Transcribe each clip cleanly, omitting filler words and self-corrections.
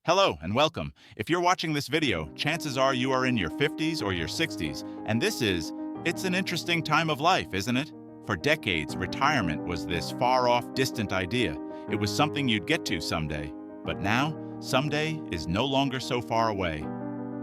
Hello and welcome. If you're watching this video, chances are you are in your 50s or your 60s, and it's an interesting time of life, isn't it? For decades, retirement was this far-off, distant idea. It was something you'd get to someday. But now, someday is no longer so far away.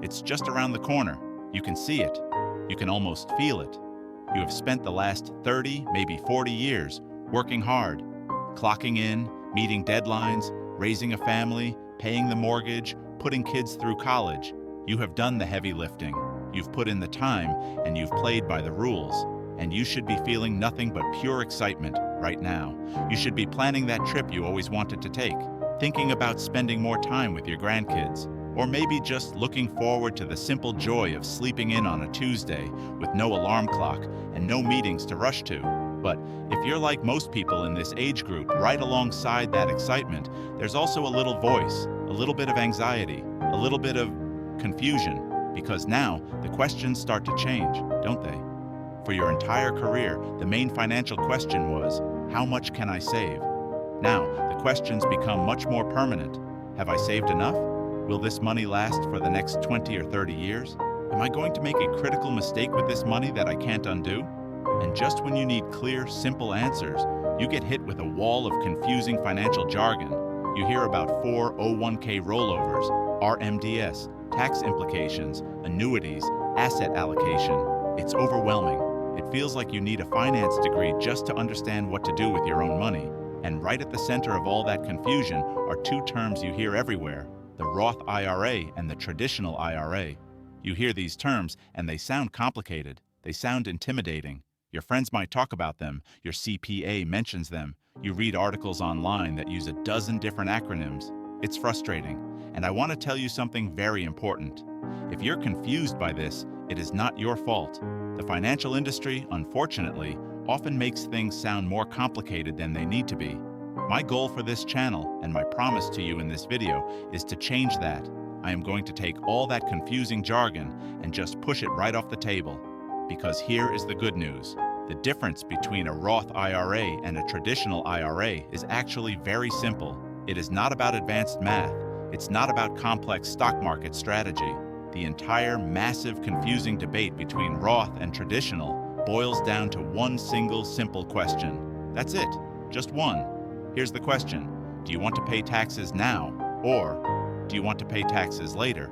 It's just around the corner. You can see it. You can almost feel it. You have spent the last 30, maybe 40 years working hard, clocking in, meeting deadlines, raising a family, paying the mortgage, putting kids through college. You have done the heavy lifting. You've put in the time, and you've played by the rules. And you should be feeling nothing but pure excitement right now. You should be planning that trip you always wanted to take, thinking about spending more time with your grandkids, or maybe just looking forward to the simple joy of sleeping in on a Tuesday with no alarm clock and no meetings to rush to. But if you're like most people in this age group, right alongside that excitement, there's also a little voice, a little bit of anxiety, a little bit of confusion, because now the questions start to change, don't they? For your entire career, the main financial question was, how much can I save? Now, the questions become much more permanent. Have I saved enough? Will this money last for the next 20 or 30 years? Am I going to make a critical mistake with this money that I can't undo? And just when you need clear, simple answers, you get hit with a wall of confusing financial jargon. You hear about 401k rollovers, RMDS, tax implications, annuities, asset allocation. It's overwhelming. It feels like you need a finance degree just to understand what to do with your own money. And right at the center of all that confusion are two terms you hear everywhere: the Roth IRA and the traditional IRA. You hear these terms and they sound complicated. They sound intimidating. Your friends might talk about them. Your CPA mentions them. You read articles online that use a dozen different acronyms. It's frustrating. And I want to tell you something very important. If you're confused by this, it is not your fault. The financial industry, unfortunately, often makes things sound more complicated than they need to be. My goal for this channel, and my promise to you in this video, is to change that. I am going to take all that confusing jargon and just push it right off the table. Because here is the good news. The difference between a Roth IRA and a traditional IRA is actually very simple. It is not about advanced math. It's not about complex stock market strategy. The entire massive confusing debate between Roth and traditional boils down to one single simple question. That's it. Just one. Here's the question. Do you want to pay taxes now, or do you want to pay taxes later?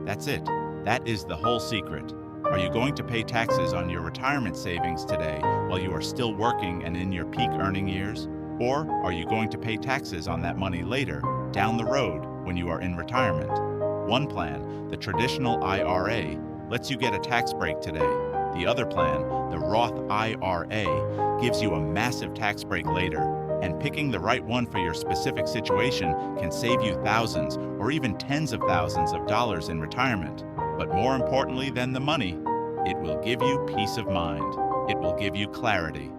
That's it. That is the whole secret. Are you going to pay taxes on your retirement savings today while you are still working and in your peak earning years? Or are you going to pay taxes on that money later, down the road, when you are in retirement? One plan, the traditional IRA, lets you get a tax break today. The other plan, the Roth IRA, gives you a massive tax break later. And picking the right one for your specific situation can save you thousands or even tens of thousands of dollars in retirement. But more importantly than the money, it will give you peace of mind. It will give you clarity.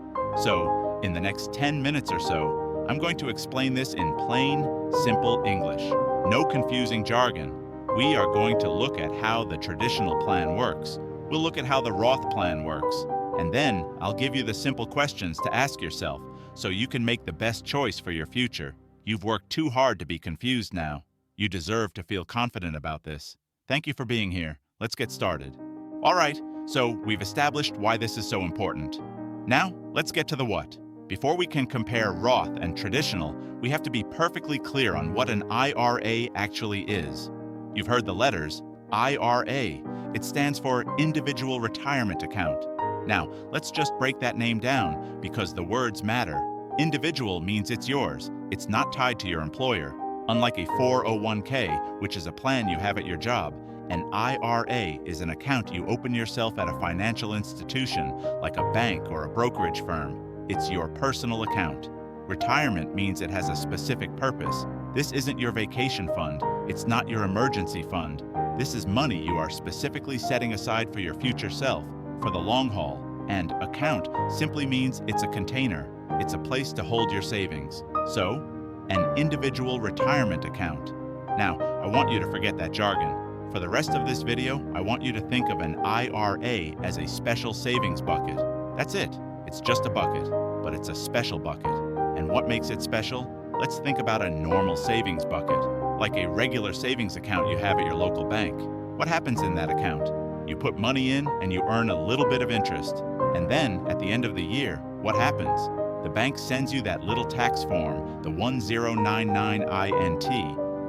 So, in the next 10 minutes or so, I'm going to explain this in plain, simple English. No confusing jargon. We are going to look at how the traditional plan works. We'll look at how the Roth plan works. And then I'll give you the simple questions to ask yourself so you can make the best choice for your future. You've worked too hard to be confused now. You deserve to feel confident about this. Thank you for being here. Let's get started. All right, so we've established why this is so important. Now, let's get to the what. Before we can compare Roth and traditional, we have to be perfectly clear on what an IRA actually is. You've heard the letters, IRA. It stands for Individual Retirement Account. Now, let's just break that name down because the words matter. Individual means it's yours. It's not tied to your employer. Unlike a 401k, which is a plan you have at your job, an IRA is an account you open yourself at a financial institution like a bank or a brokerage firm. It's your personal account. Retirement means it has a specific purpose. This isn't your vacation fund. It's not your emergency fund. This is money you are specifically setting aside for your future self, for the long haul. And account simply means it's a container. It's a place to hold your savings. So, an individual retirement account. Now, I want you to forget that jargon. For the rest of this video, I want you to think of an IRA as a special savings bucket. That's it. It's just a bucket, but it's a special bucket. And what makes it special? Let's think about a normal savings bucket, like a regular savings account you have at your local bank. What happens in that account? You put money in and you earn a little bit of interest. And then, at the end of the year, what happens? The bank sends you that little tax form, the 1099-INT,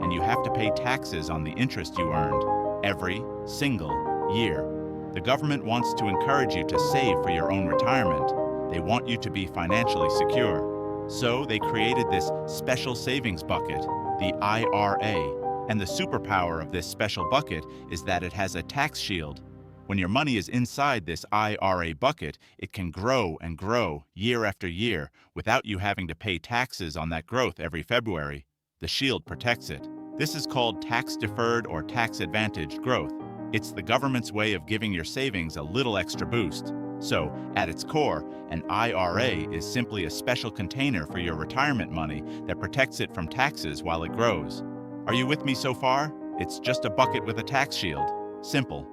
and you have to pay taxes on the interest you earned every single year. The government wants to encourage you to save for your own retirement. They want you to be financially secure. So they created this special savings bucket, the IRA. And the superpower of this special bucket is that it has a tax shield. When your money is inside this IRA bucket, it can grow and grow year after year without you having to pay taxes on that growth every February. The shield protects it. This is called tax-deferred or tax-advantaged growth. It's the government's way of giving your savings a little extra boost. So, at its core, an IRA is simply a special container for your retirement money that protects it from taxes while it grows. Are you with me so far? It's just a bucket with a tax shield. Simple.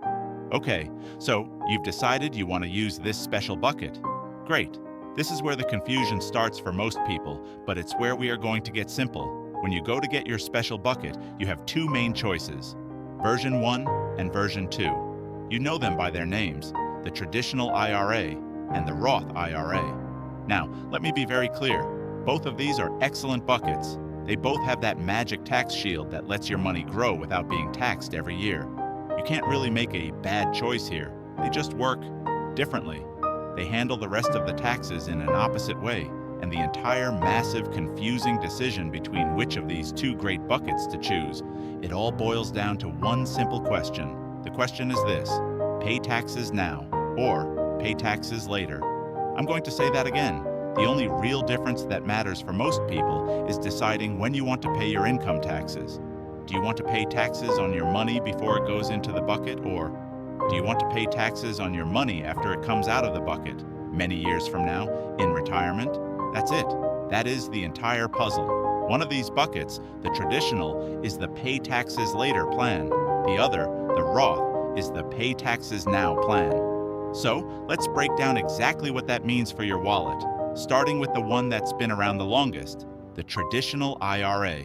Okay, so you've decided you want to use this special bucket. Great. This is where the confusion starts for most people, but it's where we are going to get simple. When you go to get your special bucket, you have two main choices, version 1 and version 2. You know them by their names, the traditional IRA and the Roth IRA. Now, let me be very clear. Both of these are excellent buckets. They both have that magic tax shield that lets your money grow without being taxed every year. You can't really make a bad choice here. They just work differently. They handle the rest of the taxes in an opposite way, and the entire massive, confusing decision between which of these two great buckets to choose, it all boils down to one simple question. The question is this: pay taxes now or pay taxes later. I'm going to say that again. The only real difference that matters for most people is deciding when you want to pay your income taxes. Do you want to pay taxes on your money before it goes into the bucket, or do you want to pay taxes on your money after it comes out of the bucket, many years from now, in retirement? That's it. That is the entire puzzle. One of these buckets, the traditional, is the pay taxes later plan. The other, the Roth, is the pay taxes now plan. So, let's break down exactly what that means for your wallet, starting with the one that's been around the longest, the traditional IRA.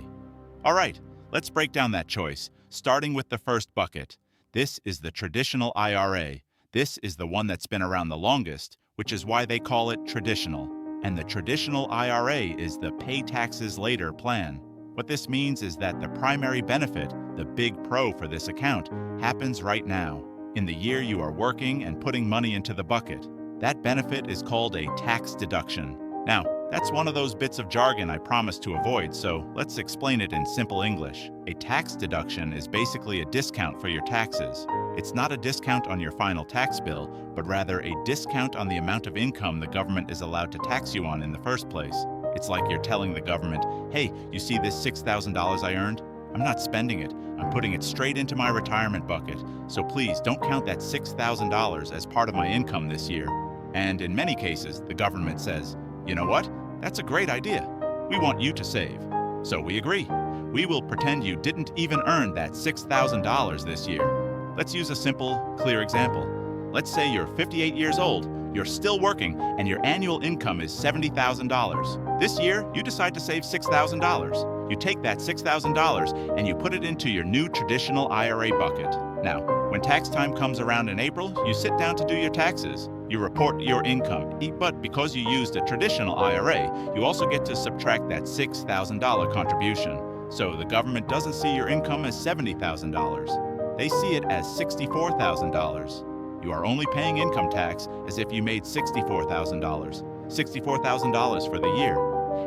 All right, let's break down that choice, starting with the first bucket. This is the traditional IRA. This is the one that's been around the longest, which is why they call it traditional. And the traditional IRA is the pay taxes later plan. What this means is that the primary benefit, the big pro for this account, happens right now, in the year you are working and putting money into the bucket. That benefit is called a tax deduction. Now, that's one of those bits of jargon I promised to avoid, so let's explain it in simple English. A tax deduction is basically a discount for your taxes. It's not a discount on your final tax bill, but rather a discount on the amount of income the government is allowed to tax you on in the first place. It's like you're telling the government, hey, you see this $6,000 I earned? I'm not spending it. I'm putting it straight into my retirement bucket. So please don't count that $6,000 as part of my income this year. And in many cases, the government says, you know what? That's a great idea. We want you to save. So we agree. We will pretend you didn't even earn that $6,000 this year. Let's use a simple, clear example. Let's say you're 58 years old, you're still working, and your annual income is $70,000. This year, you decide to save $6,000. You take that $6,000 and you put it into your new traditional IRA bucket. Now, when tax time comes around in April, you sit down to do your taxes. You report your income, but because you used a traditional IRA, you also get to subtract that $6,000 contribution. So the government doesn't see your income as $70,000. They see it as $64,000. You are only paying income tax as if you made $64,000. $64,000 for the year.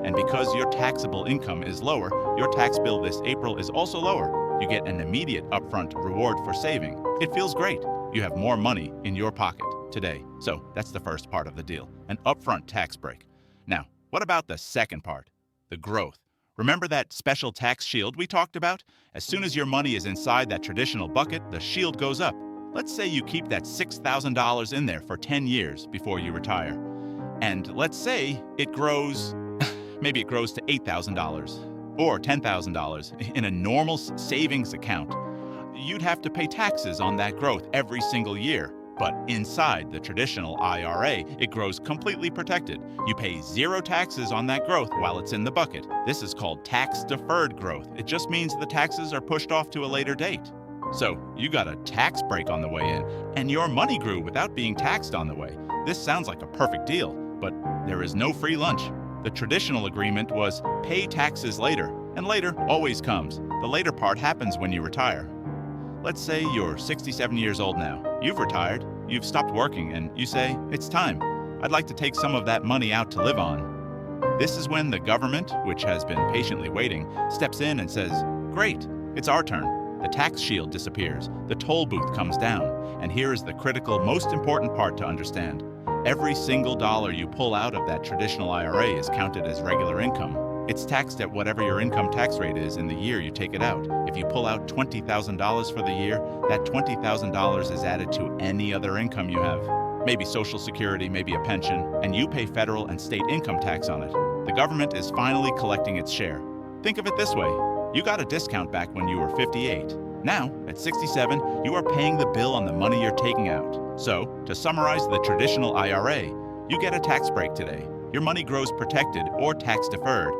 And because your taxable income is lower, your tax bill this April is also lower. You get an immediate upfront reward for saving. It feels great. You have more money in your pocket today. So that's the first part of the deal, an upfront tax break. Now, what about the second part, the growth? Remember that special tax shield we talked about? As soon as your money is inside that traditional bucket, the shield goes up. Let's say you keep that $6,000 in there for 10 years before you retire. And let's say it grows, maybe it grows to $8,000 or $10,000 in a normal savings account. You'd have to pay taxes on that growth every single year. But inside the traditional IRA, it grows completely protected. You pay zero taxes on that growth while it's in the bucket. This is called tax-deferred growth. It just means the taxes are pushed off to a later date. So you got a tax break on the way in, and your money grew without being taxed on the way. This sounds like a perfect deal, but there is no free lunch. The traditional agreement was pay taxes later, and later always comes. The later part happens when you retire. Let's say you're 67 years old now. You've retired, you've stopped working, and you say, it's time. I'd like to take some of that money out to live on. This is when the government, which has been patiently waiting, steps in and says, great, it's our turn. The tax shield disappears, the toll booth comes down, and here is the critical, most important part to understand. Every single dollar you pull out of that traditional IRA is counted as regular income. It's taxed at whatever your income tax rate is in the year you take it out. If you pull out $20,000 for the year, that $20,000 is added to any other income you have. Maybe Social Security, maybe a pension, and you pay federal and state income tax on it. The government is finally collecting its share. Think of it this way. You got a discount back when you were 58. Now, at 67, you are paying the bill on the money you're taking out. So, to summarize the traditional IRA, you get a tax break today. Your money grows protected or tax deferred.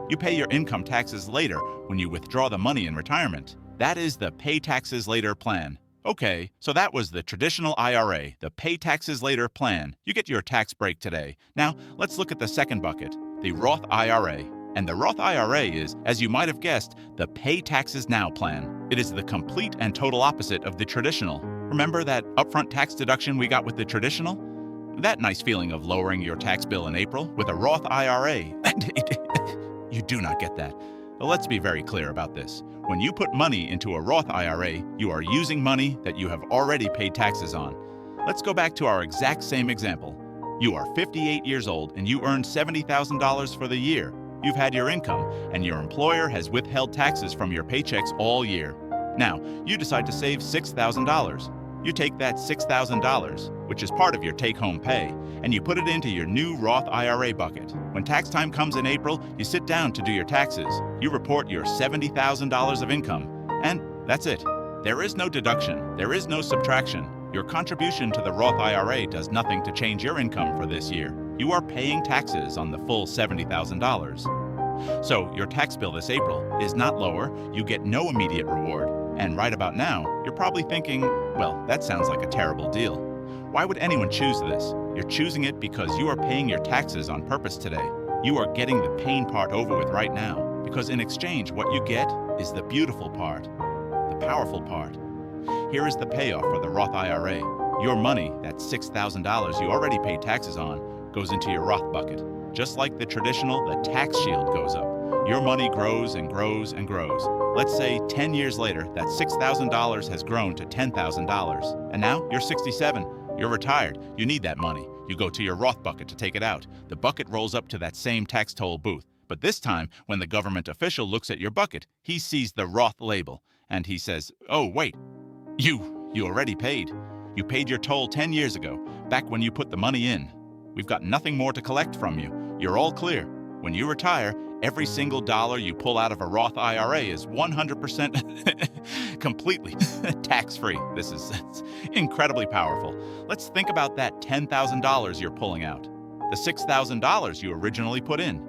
You pay your income taxes later when you withdraw the money in retirement. That is the pay taxes later plan. Okay, so that was the traditional IRA, the pay taxes later plan. You get your tax break today. Now, let's look at the second bucket, the Roth IRA. And the Roth IRA is, as you might have guessed, the pay taxes now plan. It is the complete and total opposite of the traditional. Remember that upfront tax deduction we got with the traditional? That nice feeling of lowering your tax bill in April with a Roth IRA. You do not get that. Well, let's be very clear about this. When you put money into a Roth IRA, you are using money that you have already paid taxes on. Let's go back to our exact same example. You are 58 years old and you earned $70,000 for the year. You've had your income, and your employer has withheld taxes from your paychecks all year. Now, you decide to save $6,000. You take that $6,000, which is part of your take-home pay, and you put it into your new Roth IRA bucket. When tax time comes in April, you sit down to do your taxes. You report your $70,000 of income, and that's it. There is no deduction. There is no subtraction. Your contribution to the Roth IRA does nothing to change your income for this year. You are paying taxes on the full $70,000. So your tax bill this April is not lower, you get no immediate reward. And right about now, you're probably thinking, well, that sounds like a terrible deal. Why would anyone choose this? You're choosing it because you are paying your taxes on purpose today. You are getting the pain part over with right now, because in exchange, what you get is the beautiful part, the powerful part. Here is the payoff for the Roth IRA. Your money, that $6,000 you already paid taxes on, goes into your Roth bucket. Just like the traditional, the tax shield goes up. Your money grows and grows and grows. Let's say 10 years later, that $6,000 has grown to $10,000. And now you're 67. You're retired. You need that money. You go to your Roth bucket to take it out. The bucket rolls up to that same tax toll booth. But this time, when the government official looks at your bucket, he sees the Roth label. And he says, oh, wait, you already paid. You paid your toll 10 years ago, back when you put the money in. We've got nothing more to collect from you. You're all clear. When you retire, every single dollar you pull out of a Roth IRA is 100% completely tax-free. This is incredibly powerful. Let's think about that $10,000 you're pulling out. The $6,000 you originally put in.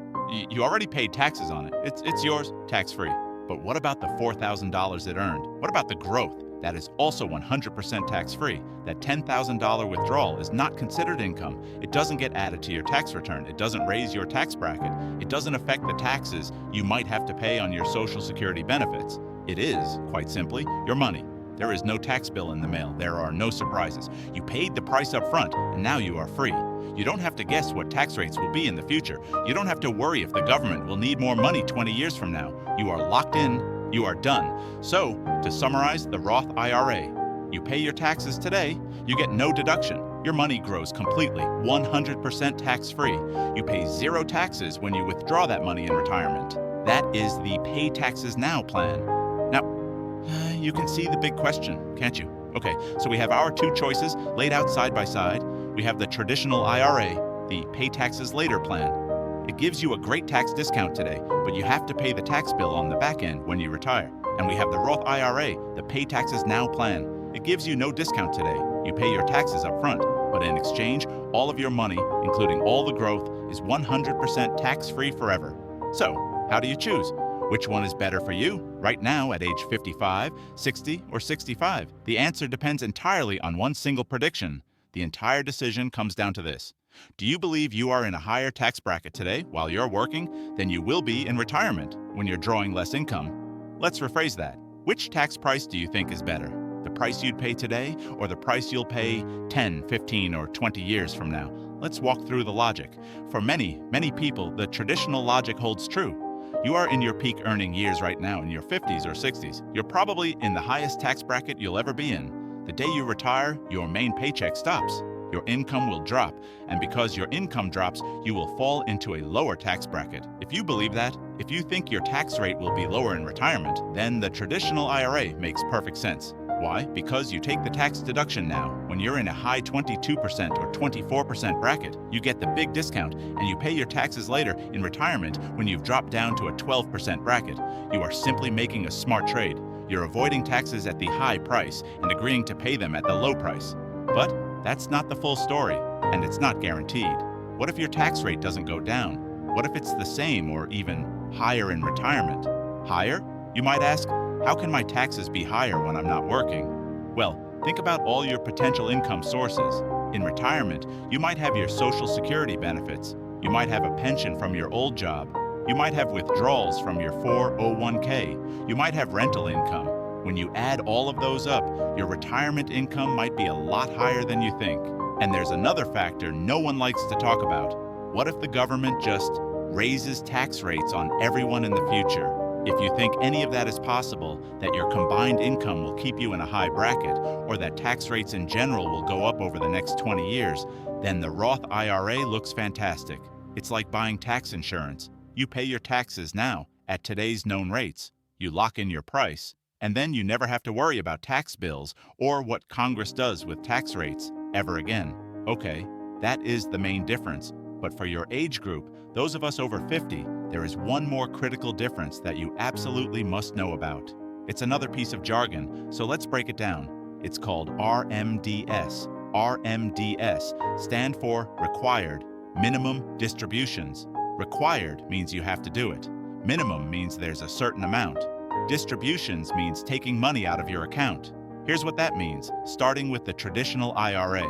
You already paid taxes on it. It's yours, tax-free. But what about the $4,000 it earned? What about the growth? That is also 100% tax-free. That $10,000 withdrawal is not considered income. It doesn't get added to your tax return. It doesn't raise your tax bracket. It doesn't affect the taxes you might have to pay on your Social Security benefits. It is, quite simply, your money. There is no tax bill in the mail. There are no surprises. You paid the price up front, and now you are free. You don't have to guess what tax rates will be in the future. You don't have to worry if the government will need more money 20 years from now. You are locked in. You are done. So, to summarize the Roth IRA, you pay your taxes today, you get no deduction. Your money grows completely, 100% tax-free. You pay zero taxes when you withdraw that money in retirement. That is the Pay Taxes Now plan. Now, you can see the big question, can't you? Okay, so we have our two choices laid out side by side. We have the traditional IRA, the Pay Taxes Later plan. It gives you a great tax discount today, but you have to pay the tax bill on the back end when you retire. And we have the Roth IRA, the Pay Taxes Now plan. It gives you no discount today. You pay your taxes up front, but in exchange, all of your money, including all the growth, is 100% tax-free forever. So, how do you choose? Which one is better for you right now at age 55, 60, or 65? The answer depends entirely on one single prediction. The entire decision comes down to this. Do you believe you are in a higher tax bracket today while you're working than you will be in retirement when you're drawing less income? Let's rephrase that. Which tax price do you think is better? The price you'd pay today or the price you'll pay 10, 15, or 20 years from now? Let's walk through the logic. For many people, the traditional logic holds true. You are in your peak earning years right now in your 50s or 60s. You're probably in the highest tax bracket you'll ever be in. The day you retire, your main paycheck stops. Your income will drop, and because your income drops, you will fall into a lower tax bracket. If you believe that, if you think your tax rate will be lower in retirement, then the traditional IRA makes perfect sense. Why? Because you take the tax deduction now. When you're in a high 22% or 24% bracket, you get the big discount, and you pay your taxes later in retirement when you've dropped down to a 12% bracket. You are simply making a smart trade. You're avoiding taxes at the high price and agreeing to pay them at the low price. But that's not the full story, and it's not guaranteed. What if your tax rate doesn't go down? What if it's the same or even higher in retirement? Higher? You might ask, how can my taxes be higher when I'm not working? Well, think about all your potential income sources. In retirement, you might have your Social Security benefits. You might have a pension from your old job. You might have withdrawals from your 401k. You might have rental income. When you add all of those up, your retirement income might be a lot higher than you think. And there's another factor no one likes to talk about. What if the government just raises tax rates on everyone in the future? If you think any of that is possible, that your combined income will keep you in a high bracket, or that tax rates in general will go up over the next 20 years, then the Roth IRA looks fantastic. It's like buying tax insurance. You pay your taxes now at today's known rates. You lock in your price, and then you never have to worry about tax bills or what Congress does with tax rates ever again. Okay, that is the main difference. But for your age group, those of us over 50, there is one more critical difference that you absolutely must know about. It's another piece of jargon, so let's break it down. It's called RMDS. RMDS stand for Required Minimum Distributions. Required means you have to do it. Minimum means there's a certain amount. Distributions means taking money out of your account. Here's what that means, starting with the traditional IRA.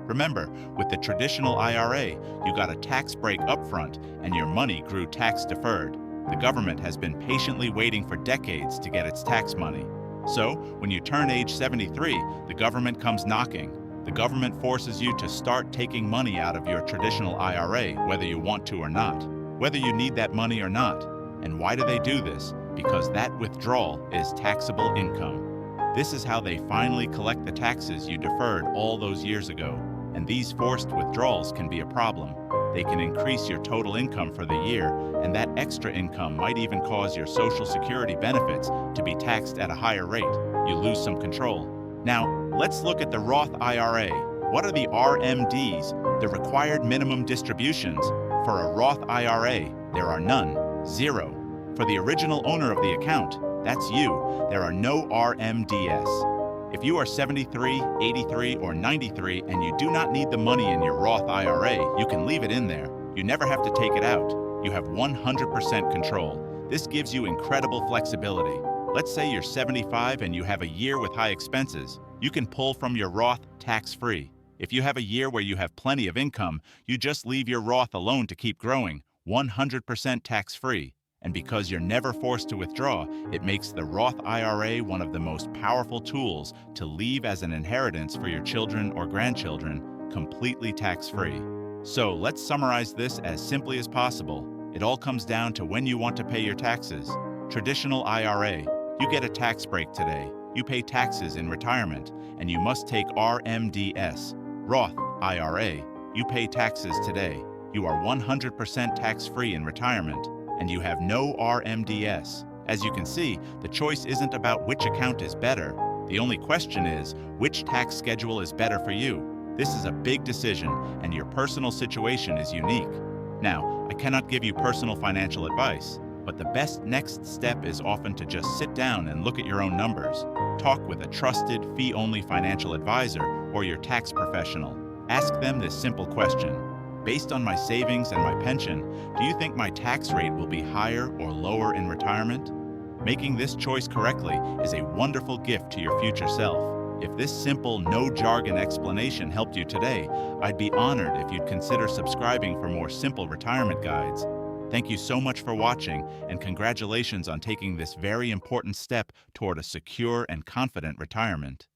Remember, with the traditional IRA, you got a tax break up front and your money grew tax deferred. The government has been patiently waiting for decades to get its tax money. So, when you turn age 73, the government comes knocking. The government forces you to start taking money out of your traditional IRA, whether you want to or not, whether you need that money or not. And why do they do this? Because that withdrawal is taxable income. This is how they finally collect the taxes you deferred all those years ago. And these forced withdrawals can be a problem. They can increase your total income for the year, and that extra income might even cause your Social Security benefits to be taxed at a higher rate. You lose some control. Now, let's look at the Roth IRA. What are the RMDs, the required minimum distributions? For a Roth IRA, there are none, zero. For the original owner of the account, that's you, there are no RMDS. If you are 73, 83, or 93 and you do not need the money in your Roth IRA, you can leave it in there. You never have to take it out. You have 100% control. This gives you incredible flexibility. Let's say you're 75 and you have a year with high expenses. You can pull from your Roth tax-free. If you have a year where you have plenty of income, you just leave your Roth alone to keep growing, 100% tax-free. And because you're never forced to withdraw, it makes the Roth IRA one of the most powerful tools to leave as an inheritance for your children or grandchildren, completely tax-free. So let's summarize this as simply as possible. It all comes down to when you want to pay your taxes. Traditional IRA, you get a tax break today. You pay taxes in retirement, and you must take RMDS. Roth IRA, you pay taxes today. You are 100% tax-free in retirement, and you have no RMDS. As you can see, the choice isn't about which account is better. The only question is, which tax schedule is better for you? This is a big decision, and your personal situation is unique. Now, I cannot give you personal financial advice, but the best next step is often to just sit down and look at your own numbers. Talk with a trusted, fee-only financial advisor or your tax professional. Ask them this simple question. Based on my savings and my pension, do you think my tax rate will be higher or lower in retirement? Making this choice correctly is a wonderful gift to your future self. If this simple, no-jargon explanation helped you today, I'd be honored if you'd consider subscribing for more simple retirement guides. Thank you so much for watching, and congratulations on taking this very important step toward a secure and confident retirement.